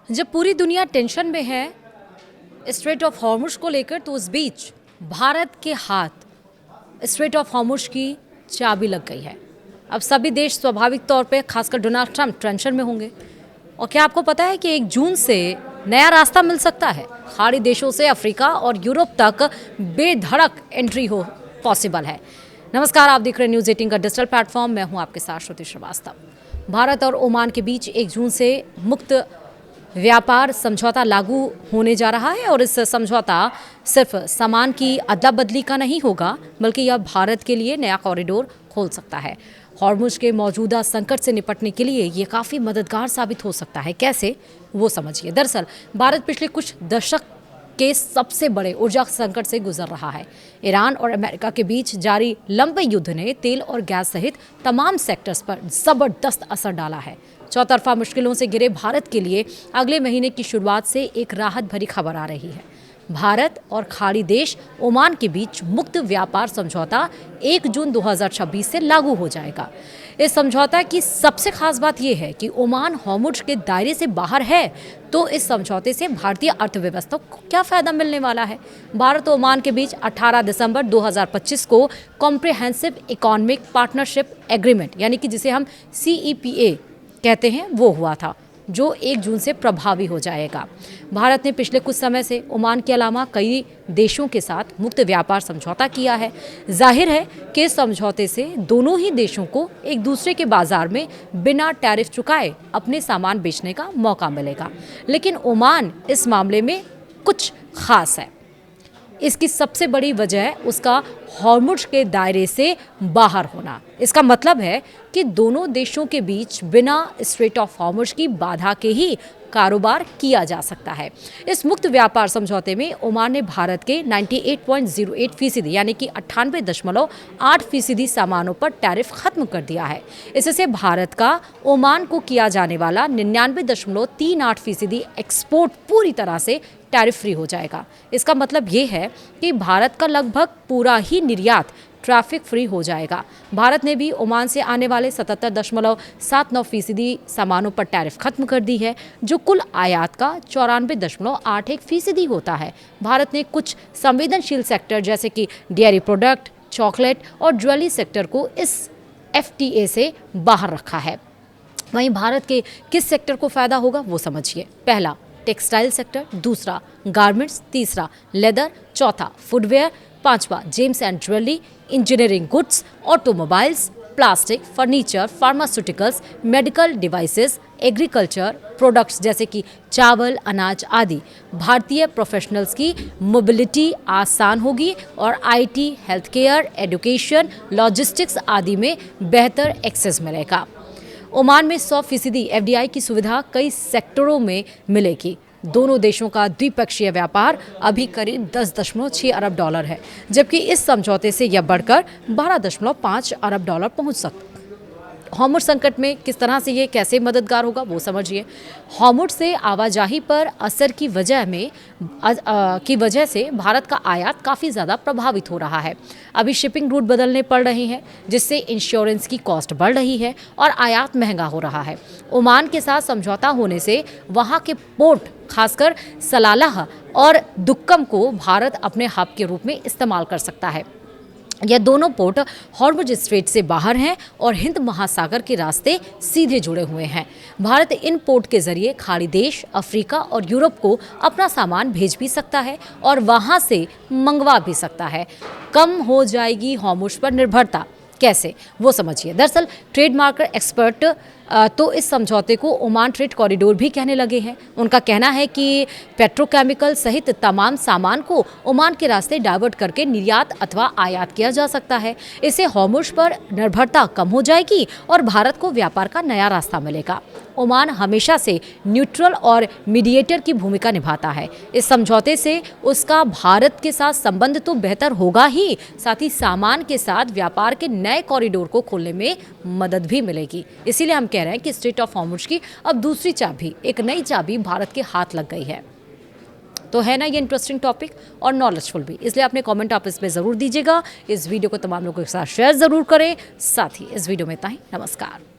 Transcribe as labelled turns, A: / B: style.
A: जब पूरी दुनिया टेंशन में है स्ट्रेट ऑफ हॉर्मुज को लेकर, तो उस बीच भारत के हाथ स्ट्रेट ऑफ हॉर्मुज की चाबी लग गई है। अब सभी देश स्वाभाविक तौर पे, खासकर डोनाल्ड ट्रंप, टेंशन में होंगे। और क्या आपको पता है कि 1 जून से नया रास्ता मिल सकता है? खाड़ी देशों से अफ्रीका और यूरोप तक बेधड़क एंट्री हो पॉसिबल है। नमस्कार, आप देख रहे हैं न्यूज़ 18 का डिजिटल प्लेटफॉर्म। मैं हूं आपके साथ श्रुति श्रीवास्तव। भारत और ओमान के बीच 1 जून से मुक्त व्यापार समझौता लागू होने जा रहा है और इस समझौता सिर्फ सामान की अदला बदली का नहीं होगा, बल्कि यह भारत के लिए नया कॉरिडोर खोल सकता है। हॉर्मुज के मौजूदा संकट से निपटने के लिए ये काफ़ी मददगार साबित हो सकता है। कैसे, वो समझिए। दरअसल भारत पिछले कुछ दशक के सबसे बड़े ऊर्जा संकट से गुजर रहा है। ईरान और अमेरिका के बीच जारी लंबे युद्ध ने तेल और गैस सहित तमाम सेक्टर्स पर जबरदस्त असर डाला है। चौतरफा मुश्किलों से घिरे भारत के लिए अगले महीने की शुरुआत से एक राहत भरी खबर आ रही है। भारत और खाड़ी देश ओमान के बीच मुक्त व्यापार समझौता 1 जून 2026 से लागू हो जाएगा। इस समझौता की सबसे खास बात यह है कि ओमान हॉर्मुज के दायरे से बाहर है, तो इस समझौते से भारतीय अर्थव्यवस्था को क्या फायदा मिलने वाला है? भारत और ओमान के बीच 18 दिसंबर 2025 को कॉम्प्रिहेंसिव इकोनॉमिक पार्टनरशिप एग्रीमेंट, यानी कि जिसे हम CEPA कहते हैं, वो हुआ था, जो 1 जून से प्रभावी हो जाएगा। भारत ने पिछले कुछ समय से ओमान के अलावा कई देशों के साथ मुक्त व्यापार समझौता किया है। जाहिर है कि इस समझौते से दोनों ही देशों को एक दूसरे के बाजार में बिना टैरिफ चुकाए अपने सामान बेचने का मौका मिलेगा। लेकिन ओमान इस मामले में कुछ खास है। इसकी सबसे बड़ी वजह उसका हॉर्मुज के दायरे से बाहर होना। इसका मतलब है कि दोनों देशों के बीच बिना स्ट्रेट ऑफ हॉर्मुज की बाधा के ही कारोबार किया जा सकता है। इस मुक्त व्यापार समझौते में ओमान ने भारत के 98.08% यानी कि 98.8% सामानों पर टैरिफ खत्म कर दिया है। इससे भारत का ओमान को किया जाने वाला 99.38% एक्सपोर्ट पूरी तरह से टैरिफ फ्री हो जाएगा। इसका मतलब ये है कि भारत का लगभग पूरा ही निर्यात ट्रैफिक फ्री हो जाएगा। भारत ने भी ओमान से आने वाले 77.79% सामानों पर टैरिफ खत्म कर दी है, जो कुल आयात का 94.81% होता है। भारत ने कुछ संवेदनशील सेक्टर जैसे कि डेयरी प्रोडक्ट, चॉकलेट और ज्वेलरी सेक्टर को इस FTA से बाहर रखा है। वहीं भारत के किस सेक्टर को फायदा होगा, वो समझिए। पहला, टेक्सटाइल सेक्टर। दूसरा, गारमेंट्स। तीसरा, लेदर। चौथा, फुटवेयर। पांचवा, James and jewellery, engineering goods, automobiles, plastic, furniture, pharmaceuticals, medical devices, agriculture products जैसे कि चावल, अनाज आदि। भारतीय प्रोफेशनल्स की मोबिलिटी आसान होगी और IT, health care, education, logistics आदि में बेहतर एक्सेस मिलेगा। ओमान में 100% FDI की सुविधा कई सेक्टरों में मिलेगी। दोनों देशों का द्विपक्षीय व्यापार अभी करीब $10.6 अरब है, जबकि इस समझौते से यह बढ़कर $12.5 अरब पहुंच सकता है। हॉर्मुज संकट में किस तरह से ये कैसे मददगार होगा, वो समझिए। हॉर्मुज से आवाजाही पर असर की वजह से भारत का आयात काफ़ी ज़्यादा प्रभावित हो रहा है। अभी शिपिंग रूट बदलने पड़ रहे हैं, जिससे इंश्योरेंस की कॉस्ट बढ़ रही है और आयात महंगा हो रहा है। ओमान के साथ समझौता होने से वहाँ के पोर्ट, खासकर सलालाह और दुक्कम को भारत अपने हब के रूप में इस्तेमाल कर सकता है। यह दोनों पोर्ट हॉर्मुज स्ट्रेट से बाहर हैं और हिंद महासागर के रास्ते सीधे जुड़े हुए हैं। भारत इन पोर्ट के जरिए खाड़ी देश, अफ्रीका और यूरोप को अपना सामान भेज भी सकता है और वहां से मंगवा भी सकता है। कम हो जाएगी हॉर्मुज पर निर्भरता। कैसे, वो समझिए। दरअसल ट्रेड मार्केट एक्सपर्ट तो इस समझौते को ओमान ट्रेड कॉरिडोर भी कहने लगे हैं। उनका कहना है कि पेट्रोकेमिकल सहित तमाम सामान को ओमान के रास्ते डाइवर्ट करके निर्यात अथवा आयात किया जा सकता है। इससे हॉर्मुज पर निर्भरता कम हो जाएगी और भारत को व्यापार का नया रास्ता मिलेगा। ओमान हमेशा से न्यूट्रल और मीडिएटर की भूमिका निभाता है। इस समझौते से उसका भारत के साथ संबंध तो बेहतर होगा ही, साथ ही सामान के साथ व्यापार के नए कॉरिडोर को खोलने में मदद भी मिलेगी। इसीलिए हम कह रहे हैं कि स्ट्रेट ऑफ हॉर्मुज की अब दूसरी चाबी, एक नई चाबी भारत के हाथ लग गई है। तो है ना ये इंटरेस्टिंग टॉपिक और नॉलेजफुल भी, इसलिए अपने कमेंट आप इस पे ज़रूर दीजिएगा। इस वीडियो को तमाम लोगों के साथ शेयर ज़रूर करें। साथ ही इस वीडियो में इतना ही। नमस्कार।